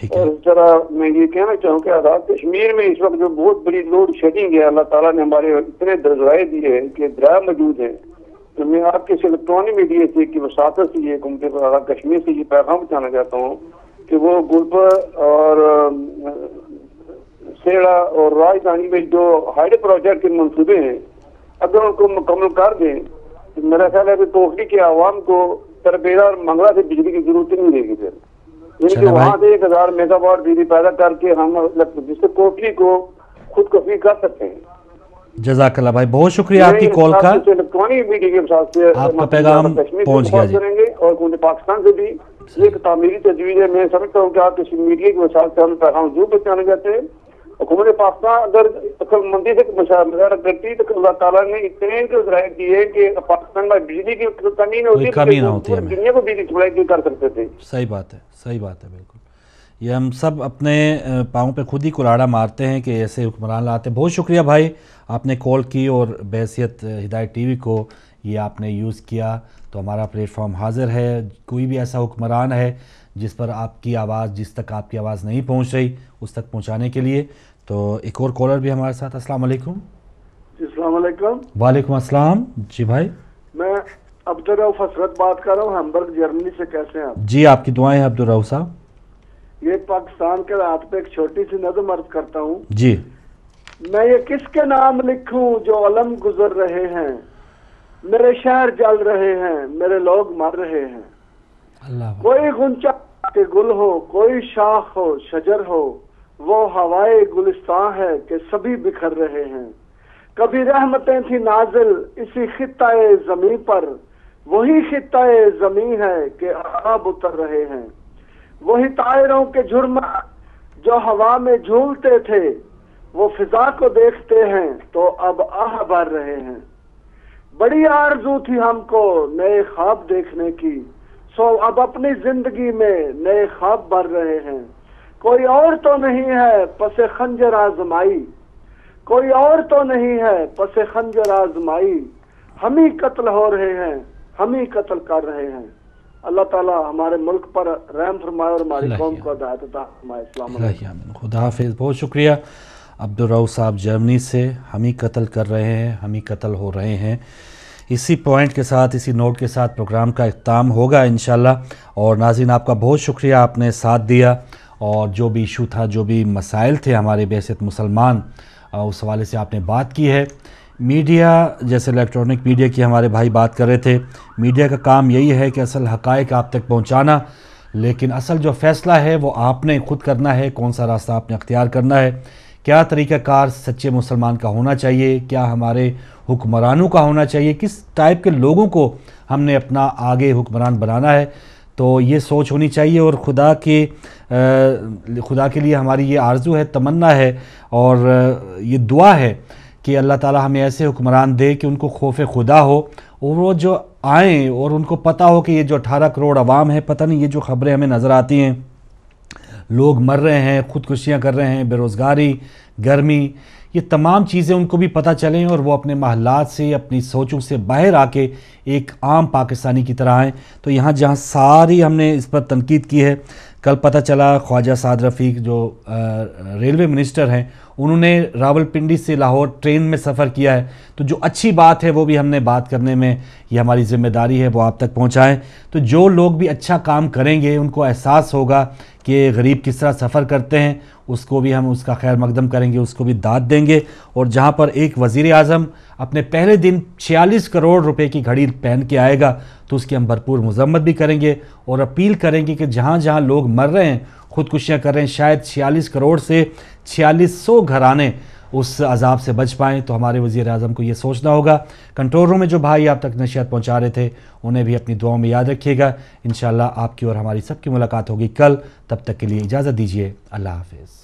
اور اس طرح میں یہ کہنا چاہوں کہ آزاد کشمیر میں اس وقت جو بہت بڑی لوڈ شیڈنگ ہے, اللہ تعالیٰ نے ہمارے اتنے ذرائع دیے ہیں کہ دریا موجود ہیں. تو میں آپ کے الیکٹرانک میڈیا سے کی وساطت سے یہ حکومت آزاد کشمیر سے یہ پیغام پہنچانا چاہتا ہوں کہ وہ گلپر اور سیڑا اور راجدھانی میں جو ہائیڈ پروجیکٹ کے منصوبے ہیں اگر ان کو مکمل کر دیں تو میرا خیال ہے کہ کوٹلی کے عوام کو تربیلا اور منگلا سے بجلی کی ضرورت نہیں رہے گی. پھر یعنی کہ وہاں سے 1000 میگا واٹ بجلی پیدا کر کے ہم جس سے کوٹلی کو خود کفیل کر سکتے ہیں. جزاک اللہ بھائی, بہت شکریہ آپ کی کال کا. الیکٹرانک میڈیا کے ساتھ سے آپ کا پیغام پہنچ گیا کریں گے اور حکومت پاکستان سے بھی ایک تعمیری تجویز ہے. میں سمجھتا ہوں کہ آپ کسی میڈیا کے وسائل سے ہم پیغام ضرور پہنچانے چاہتے ہیں. حکومت پاکستان اگر عقل مندی سے مشاورت کرتی تو اللہ تعالیٰ نے اتنے ذرائع دیے کہ پاکستان میں بجلی کی کمی نہ ہوتی, دنیا کو بجلی سپلائی کر سکتے تھے. صحیح بات ہے, صحیح بات ہے بالکل. یہ ہم سب اپنے پاؤں پہ خود ہی کلاڑا مارتے ہیں کہ ایسے حکمران لاتے ہیں. بہت شکریہ بھائی, آپ نے کال کی اور بحیثیت ہدایت ٹی وی کو یہ آپ نے یوز کیا. تو ہمارا پلیٹ فارم حاضر ہے. کوئی بھی ایسا حکمران ہے جس پر آپ کی آواز, جس تک آپ کی آواز نہیں پہنچ رہی, اس تک پہنچانے کے لیے. تو ایک اور کالر بھی ہمارے ساتھ. السلام علیکم. السلام علیکم. وعلیکم السلام. جی بھائی میں عبدالرؤف حسرت بات کر رہا ہوں, ہیمبرگ جرمنی سے. کیسے ہیں آپ؟ جی آپ کی دعائیں ہیں عبدالرؤف صاحب. یہ پاکستان کے رات پہ ایک چھوٹی سی نظم عرض کرتا ہوں. جی. میں یہ کس کے نام لکھوں جو علم گزر رہے ہیں, میرے شہر جل رہے ہیں, میرے لوگ مر رہے ہیں. اللہ. کوئی غنچہ کے گل ہو, کوئی شاخ ہو, شجر ہو, وہ ہوائے گلستان ہے کہ سبھی بکھر رہے ہیں. کبھی رحمتیں تھی نازل اسی خطہ زمین پر, وہی خطہ زمین ہے کہ آب اتر رہے ہیں. وہی طائروں کے جھرما جو ہوا میں جھولتے تھے, وہ فضا کو دیکھتے ہیں تو اب آہ بھر رہے ہیں. بڑی آرزو تھی ہم کو نئے خواب دیکھنے کی, سو اب اپنی زندگی میں نئے خواب بھر رہے ہیں. کوئی اور تو نہیں ہے پس خنجر آزمائی, کوئی اور تو نہیں ہے پس خنجر آزمائی. ہم ہی قتل ہو رہے ہیں, ہم ہی قتل کر رہے ہیں. اللہ تعالیٰ ہمارے ملک پر رحم فرمائے اور ہماری قوم کو ہدایت عطا فرمائے. السلام علیکم. خدا حافظ. بہت شکریہ عبدالرؤف صاحب جرمنی سے. ہم ہی قتل کر رہے ہیں, ہم ہی قتل ہو رہے ہیں. اسی پوائنٹ کے ساتھ, اسی نوٹ کے ساتھ پروگرام کا اختتام ہوگا انشاءاللہ. اور ناظرین آپ کا بہت شکریہ, آپ نے ساتھ دیا. اور جو بھی ایشو تھا, جو بھی مسائل تھے ہمارے بحیثیت مسلمان, اس حوالے سے آپ نے بات کی ہے. میڈیا جیسے الیکٹرانک میڈیا کی ہمارے بھائی بات کر رہے تھے، میڈیا کا کام یہی ہے کہ اصل حقائق آپ تک پہنچانا، لیکن اصل جو فیصلہ ہے وہ آپ نے خود کرنا ہے، کون سا راستہ آپ نے اختیار کرنا ہے، کیا طریقہ کار سچے مسلمان کا ہونا چاہیے، کیا ہمارے حکمرانوں کا ہونا چاہیے، کس ٹائپ کے لوگوں کو ہم نے اپنا آگے حکمران بنانا ہے، تو یہ سوچ ہونی چاہیے۔ اور خدا کے لیے ہماری یہ آرزو ہے، تمنا ہے اور یہ دعا ہے کہ اللہ تعالی ہمیں ایسے حکمران دے کہ ان کو خوف خدا ہو، اور وہ جو آئیں اور ان کو پتہ ہو کہ یہ جو 18 کروڑ عوام ہے، پتہ نہیں یہ جو خبریں ہمیں نظر آتی ہیں، لوگ مر رہے ہیں، خودکشیاں کر رہے ہیں، بے روزگاری، گرمی، یہ تمام چیزیں ان کو بھی پتہ چلیں اور وہ اپنے محلات سے، اپنی سوچوں سے باہر آ کے ایک عام پاکستانی کی طرح آئیں۔ تو یہاں جہاں ساری ہم نے اس پر تنقید کی ہے، کل پتہ چلا خواجہ سعد رفیق جو ریلوے منسٹر ہیں، انہوں نے راولپنڈی سے لاہور ٹرین میں سفر کیا ہے، تو جو اچھی بات ہے وہ بھی ہم نے بات کرنے میں، یہ ہماری ذمہ داری ہے وہ آپ تک پہنچائیں۔ تو جو لوگ بھی اچھا کام کریں گے ان کو احساس ہوگا کہ غریب کس طرح سفر کرتے ہیں، اس کو بھی ہم اس کا خیر مقدم کریں گے، اس کو بھی داد دیں گے۔ اور جہاں پر ایک وزیر اعظم اپنے پہلے دن 46 کروڑ روپے کی گھڑی پہن کے آئے گا تو اس کی ہم بھرپور مذمت بھی کریں گے اور اپیل کریں گے کہ جہاں جہاں لوگ مر رہے ہیں، خودکشیاں کر رہے ہیں، شاید 46 کروڑ سے 4600 گھرانے اس عذاب سے بچ پائیں، تو ہمارے وزیر اعظم کو یہ سوچنا ہوگا۔ کنٹرول روم میں جو بھائی آپ تک نشریات پہنچا رہے تھے انہیں بھی اپنی دعاؤں میں یاد رکھیے گا۔ انشاءاللہ آپ کی اور ہماری سب کی ملاقات ہوگی کل، تب تک کے لیے اجازت دیجیے، اللہ حافظ۔